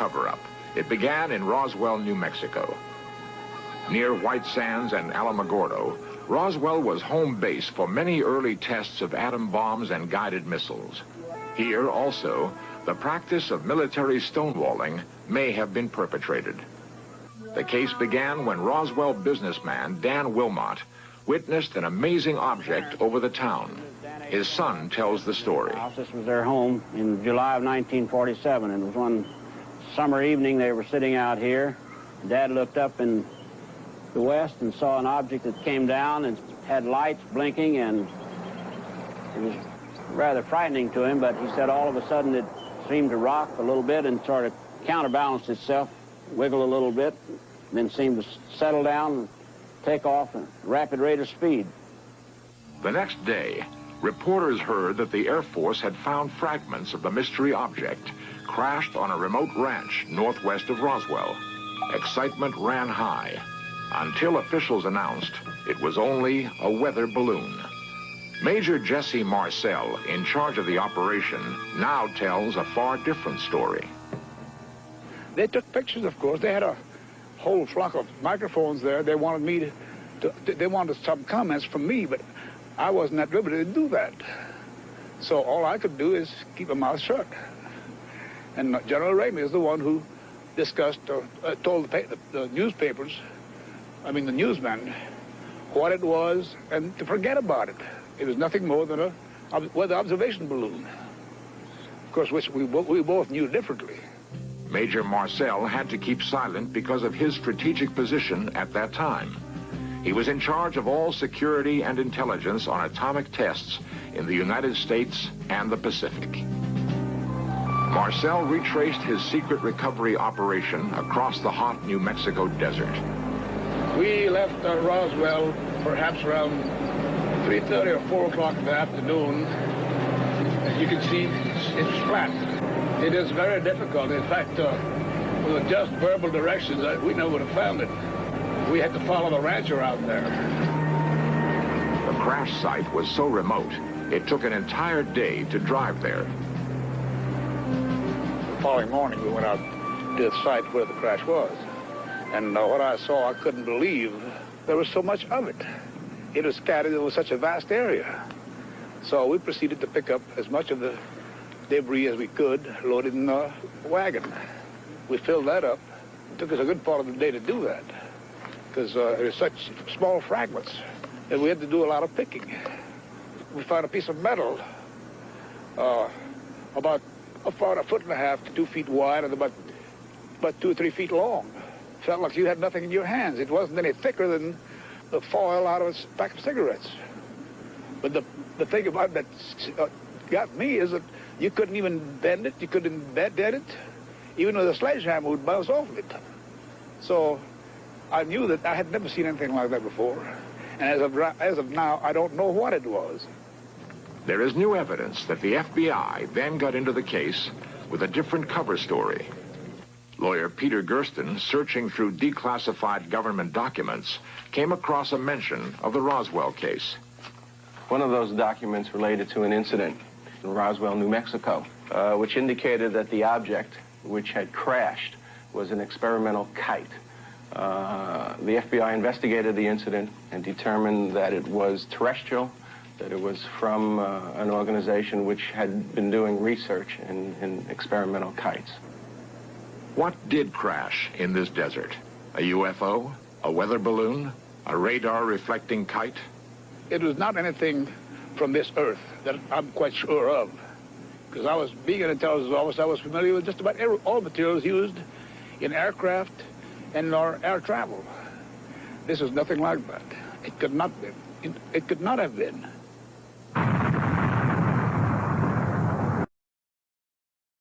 cover-up. It began in Roswell, New Mexico. Near White Sands and Alamogordo, Roswell was home base for many early tests of atom bombs and guided missiles. Here, also, the practice of military stonewalling may have been perpetrated. The case began when Roswell businessman Dan Wilmot witnessed an amazing object over the town. His son tells the story. This was their home in July of 1947. It was one summer evening. They were sitting out here. Dad looked up in the west and saw an object that came down and had lights blinking, and it was rather frightening to him, but he said all of a sudden it seemed to rock a little bit and sort of counterbalanced itself, wiggle a little bit, and then seemed to settle down and take off at a rapid rate of speed. The next day, reporters heard that the Air Force had found fragments of the mystery object crashed on a remote ranch northwest of Roswell. Excitement ran high until officials announced it was only a weather balloon. Major Jesse Marcel, in charge of the operation, now tells a far different story. They took pictures, of course. They had a whole flock of microphones there. They wanted me they wanted some comments from me, but I wasn't at liberty to do that. So all I could do is keep my mouth shut. And General Ramey is the one who discussed, told the newspapers, the newsmen, what it was and to forget about it. It was nothing more than a weather observation balloon, of course, which we both knew differently. Major Marcel had to keep silent because of his strategic position at that time. He was in charge of all security and intelligence on atomic tests in the United States and the Pacific. Marcel retraced his secret recovery operation across the hot New Mexico desert. We left Roswell perhaps around 3:30 or 4 o'clock in the afternoon. As you can see, it's flat. It is very difficult. In fact, with just verbal directions, we never would have found it. We had to follow the rancher out there. The crash site was so remote, it took an entire day to drive there. The following morning, we went out to the site where the crash was. And what I saw, I couldn't believe. There was so much of it. It was scattered over such a vast area. So we proceeded to pick up as much of the debris as we could, loaded in a wagon. We filled that up. It took us a good part of the day to do that, because there were such small fragments that we had to do a lot of picking. We found a piece of metal about 1.5 to 2 feet wide and about 2 or 3 feet long. Felt like you had nothing in your hands. It wasn't any thicker than the foil out of a pack of cigarettes. But the thing about that got me is that you couldn't even bend it, you couldn't dent it. Even with a sledgehammer would bounce off of it. So I knew that I had never seen anything like that before. And as of now, I don't know what it was. There is new evidence that the FBI then got into the case with a different cover story. Lawyer Peter Gersten, searching through declassified government documents, came across a mention of the Roswell case. One of those documents related to an incident in Roswell, New Mexico, which indicated that the object which had crashed was an experimental kite. The FBI investigated the incident and determined that it was terrestrial, that it was from an organization which had been doing research in experimental kites. What did crash in this desert? A UFO? A weather balloon? A radar-reflecting kite? It was not anything from this earth that I'm quite sure of, because I was, being an intelligence officer, I was familiar with just about all materials used in aircraft and our air travel. This is nothing like that. It could not be. It could not have been.